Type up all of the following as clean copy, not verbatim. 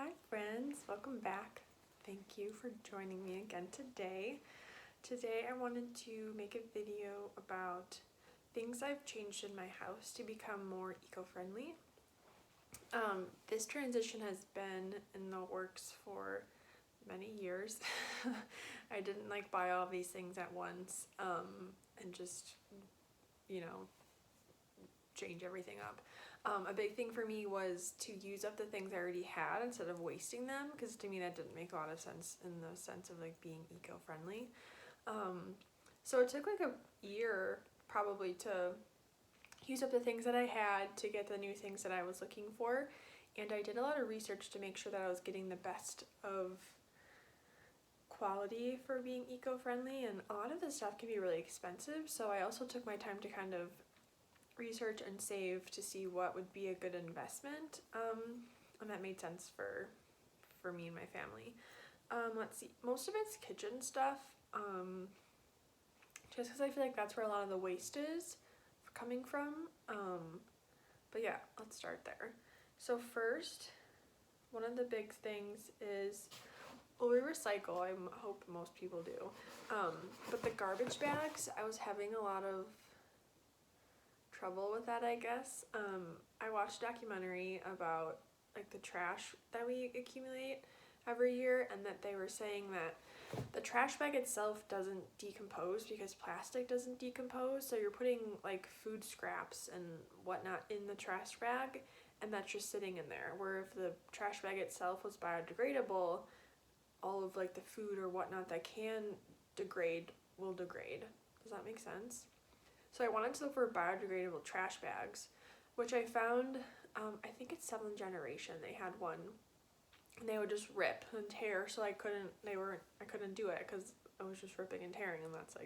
Hi friends, welcome back. Thank you for joining me again today. Today I wanted to make a video about things I've changed in my house to become more eco-friendly. This transition has been in the works for many years. I didn't buy all these things at once and just, change everything up. A big thing for me was to use up the things I already had instead of wasting them, because to me that didn't make a lot of sense in the sense of being eco-friendly. So it took a year probably to use up the things that I had to get the new things that I was looking for, and I did a lot of research to make sure that I was getting the best of quality for being eco-friendly, and a lot of this stuff can be really expensive, so I also took my time to kind of research and save to see what would be a good investment, and that made sense for me and my family. Let's see, most of it's kitchen stuff, just because I feel like that's where a lot of the waste is coming from, but yeah, let's start there. So first, one of the big things is, well, we recycle. I hope most people do, but the garbage bags, I was having a lot of trouble with that, I guess. I watched a documentary about the trash that we accumulate every year, and that they were saying that the trash bag itself doesn't decompose because plastic doesn't decompose, so you're putting food scraps and whatnot in the trash bag, and that's just sitting in there, where if the trash bag itself was biodegradable, all of the food or whatnot that can degrade will degrade. Does that make sense? So I wanted to look for biodegradable trash bags, which I found, I think it's 7th Generation, they had one, and they would just rip and tear, so I couldn't do it because I was just ripping and tearing, and that's I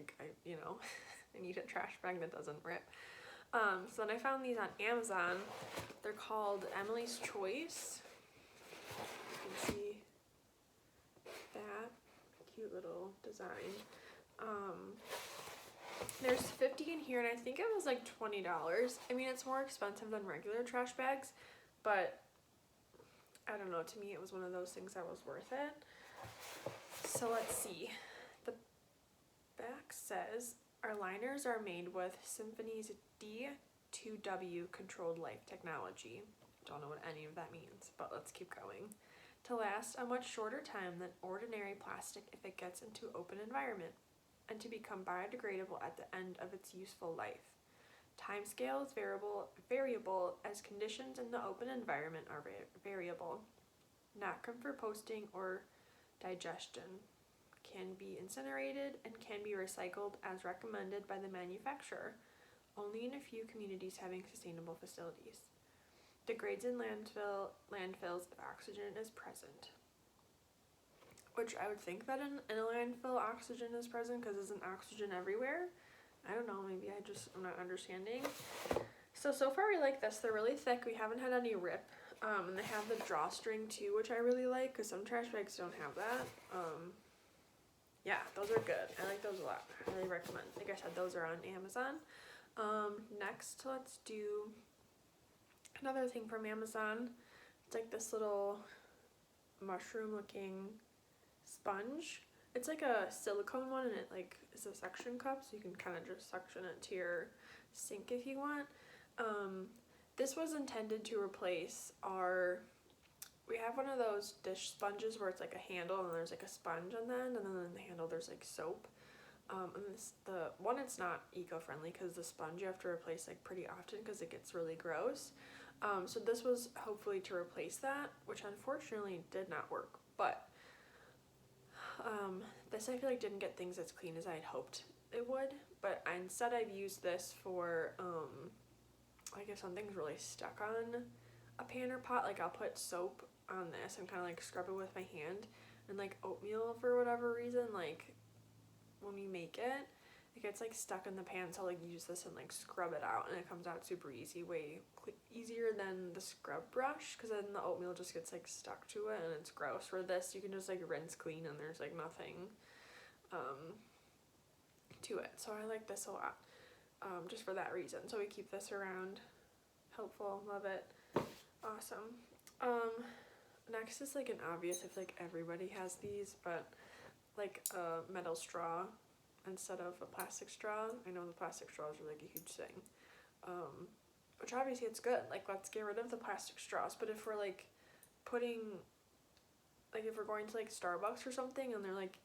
need a trash bag that doesn't rip. So then I found these on Amazon. They're called Emily's Choice. You can see that cute little design. There's 50 in here, and I think it was $20. I mean, it's more expensive than regular trash bags, but I don't know, to me it was one of those things that was worth it. So let's see. The back says, our liners are made with Symphony's D2W controlled life technology. Don't know what any of that means, but let's keep going. To last a much shorter time than ordinary plastic if it gets into open environment, and to become biodegradable at the end of its useful life. Timescale is variable as conditions in the open environment are variable. Not good for posting or digestion. Can be incinerated and can be recycled as recommended by the manufacturer, only in a few communities having sustainable facilities. Degrades in landfills if oxygen is present. Which I would think that in a landfill oxygen is present, because isn't oxygen everywhere? I don't know, maybe I'm not understanding. So far we like this. They're really thick. We haven't had any rip. And they have the drawstring too, which I really like, because some trash bags don't have that. Yeah, those are good. I like those a lot. I highly recommend. Like I said, those are on Amazon. Next, let's do another thing from Amazon. It's this little mushroom looking sponge. It's a silicone one, and it is a suction cup, so you can kind of just suction it to your sink if you want. This was intended to replace we have one of those dish sponges where it's a handle and there's a sponge on the end, and then on the handle there's soap. And the one, it's not eco-friendly because the sponge you have to replace pretty often because it gets really gross. So this was hopefully to replace that, which unfortunately did not work, but this I feel didn't get things as clean as I had hoped it would, but instead I've used this for if something's really stuck on a pan or pot, I'll put soap on this and kind of scrub it with my hand, and oatmeal, for whatever reason, when we make it, it gets stuck in the pan, so you use this and scrub it out, and it comes out super easy, way easier than the scrub brush, because then the oatmeal just gets stuck to it and it's gross. For this, you can just rinse clean and there's nothing to it. So I like this a lot, just for that reason. So we keep this around. Helpful, love it, awesome. next is like an obvious, I feel like everybody has these, but like a metal straw instead of a plastic straw. I know the plastic straws are like a huge thing. Which obviously it's good. Like, let's get rid of the plastic straws. But if we're like putting, like if we're going to like Starbucks or something and they're like,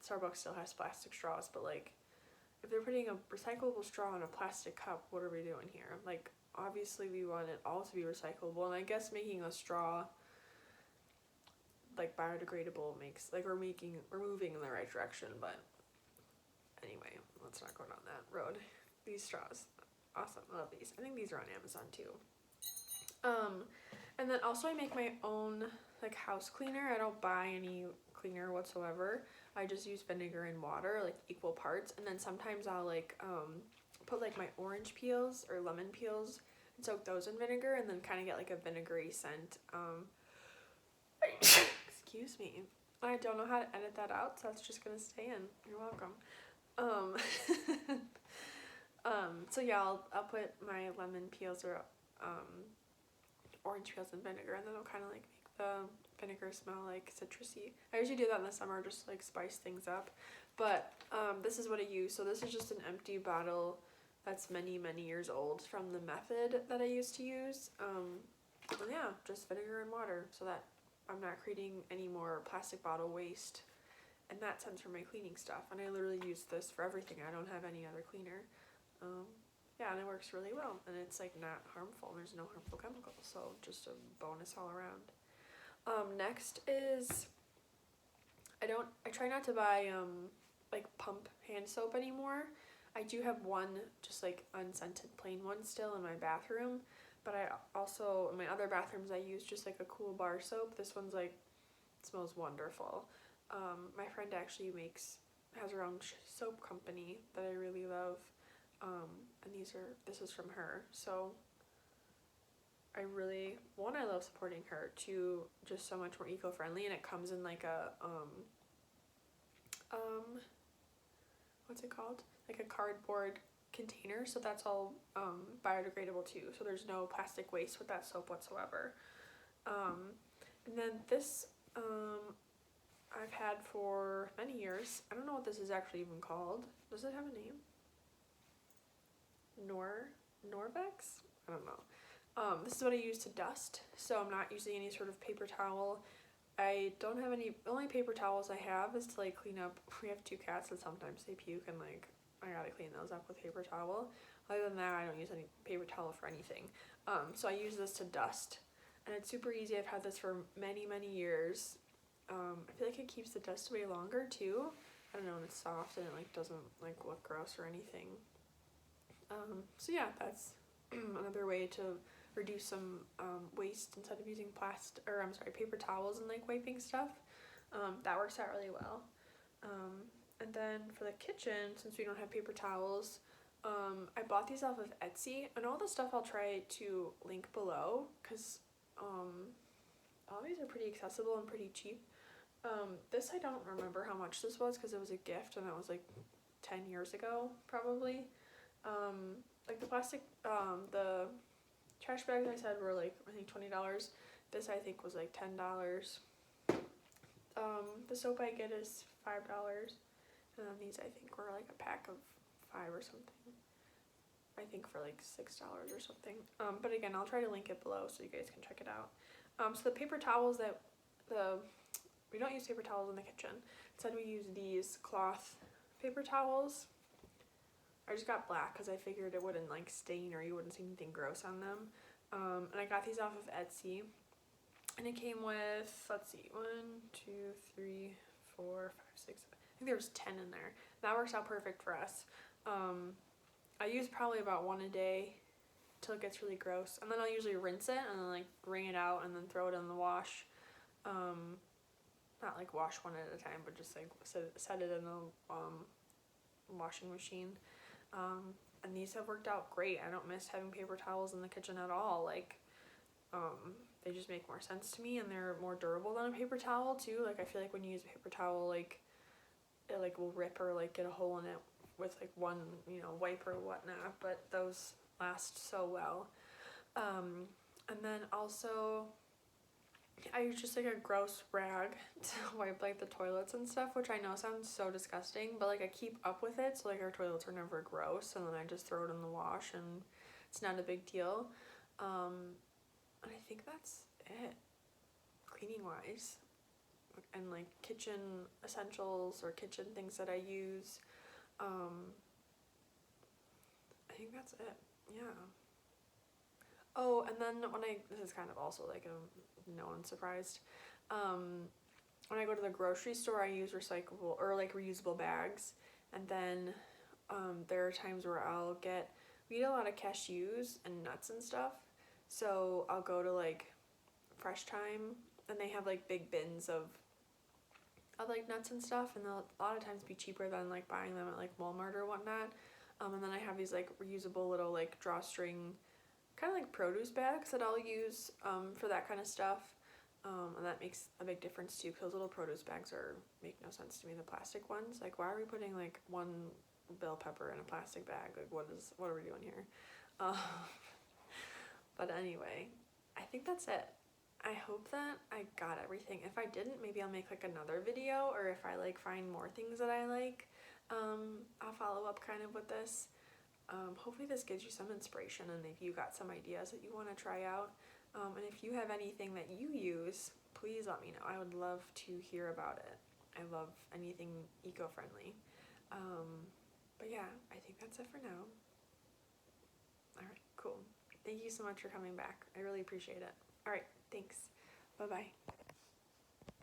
Starbucks still has plastic straws, but like if they're putting a recyclable straw in a plastic cup, what are we doing here? Like, obviously we want it all to be recyclable, and I guess making a straw like biodegradable makes, like, we're moving in the right direction. But anyway, let's not go down that road. These straws, awesome. I love these. I think these are on Amazon too. And then also I make my own like house cleaner. I don't buy any cleaner whatsoever. I just use vinegar and water, like equal parts, and then sometimes I'll like put like my orange peels or lemon peels and soak those in vinegar, and then kind of get like a vinegary scent. Excuse me. I don't know how to edit that out, so that's just gonna stay in. You're welcome. So yeah, I'll put my lemon peels or orange peels in vinegar, and then it'll kind of like make the vinegar smell like citrusy. I usually do that in the summer, just to, like, spice things up. But this is what I use. So this is just an empty bottle that's many years old from the method that I used to use. And yeah, just vinegar and water, so that I'm not creating any more plastic bottle waste in that sense for my cleaning stuff. And I literally use this for everything. I don't have any other cleaner. Yeah, and it works really well, and it's like not harmful. There's no harmful chemicals, so just a bonus all around. Next is I try not to buy like pump hand soap anymore. I do have one just like unscented plain one still in my bathroom, but I also, in my other bathrooms, I use just like a cool bar soap. This one's like, smells wonderful. My friend actually has her own soap company that I really love. And this is from her. So I love supporting her. Two, just so much more eco-friendly, and it comes in like a, what's it called? Like a cardboard container, so that's all biodegradable too. So there's no plastic waste with that soap whatsoever. And then this, I've had for many years. I don't know what this is actually even called. Does it have a name? Norvex? I don't know. This is what I use to dust, so I'm not using any sort of paper towel. I don't have any, the only paper towels I have is to like clean up. We have 2 cats and sometimes they puke, and like I gotta clean those up with paper towel. Other than that, I don't use any paper towel for anything. So I use this to dust, and it's super easy. I've had this for many years. I feel like it keeps the dust away longer too. I don't know, and it's soft and it like doesn't like look gross or anything. So yeah, that's another way to reduce some waste instead of using paper towels and like wiping stuff. That works out really well. And then for the kitchen, since we don't have paper towels, I bought these off of Etsy, and all the stuff I'll try to link below, because all these are pretty accessible and pretty cheap. This, I don't remember how much this was because it was a gift and that was like 10 years ago probably. Like the plastic, the trash bags I said were like, I think $20. This I think was like $10. The soap I get is $5, and then these I think were like a pack of 5 or something. I think for like $6 or something. But again, I'll try to link it below so you guys can check it out. So the paper towels we don't use paper towels in the kitchen. Instead we use these cloth paper towels. I just got black because I figured it wouldn't like stain or you wouldn't see anything gross on them. And I got these off of Etsy. And it came with, let's see, 1, 2, 3, 4, 5, 6, 7. I think there was 10 in there. That works out perfect for us. I use probably about 1 a day till it gets really gross. And then I'll usually rinse it and then like wring it out and then throw it in the wash. Not like wash one at a time, but just like set it in the washing machine. And these have worked out great. I don't miss having paper towels in the kitchen at all. Like, they just make more sense to me, and they're more durable than a paper towel too. Like, I feel like when you use a paper towel, like it like will rip or like get a hole in it with like one, wipe or whatnot, but those last so well. And then also I use just like a gross rag to wipe like the toilets and stuff, which I know sounds so disgusting, but like I keep up with it, so like our toilets are never gross, and then I just throw it in the wash and it's not a big deal. And I think that's it, cleaning wise, and like kitchen essentials or kitchen things that I use. I think that's it. Yeah. Oh, and then this is kind of also like no one's surprised. When I go to the grocery store, I use recyclable or like reusable bags. And then there are times where we eat a lot of cashews and nuts and stuff. So I'll go to like Fresh Time and they have like big bins of like nuts and stuff, and they'll a lot of times be cheaper than like buying them at like Walmart or whatnot. And then I have these like reusable little like drawstring kind of like produce bags that I'll use for that kind of stuff. And that makes a big difference too, because those little produce bags make no sense to me. The plastic ones, like why are we putting like one bell pepper in a plastic bag? Like what are we doing here? But anyway, I think that's it. I hope that I got everything. If I didn't, maybe I'll make like another video, or if I like find more things that I like, I'll follow up kind of with this. Hopefully this gives you some inspiration, and if you got some ideas that you want to try out. And if you have anything that you use, please let me know. I would love to hear about it. I love anything eco-friendly. But yeah, I think that's it for now. Alright, cool. Thank you so much for coming back. I really appreciate it. Alright, thanks. Bye-bye.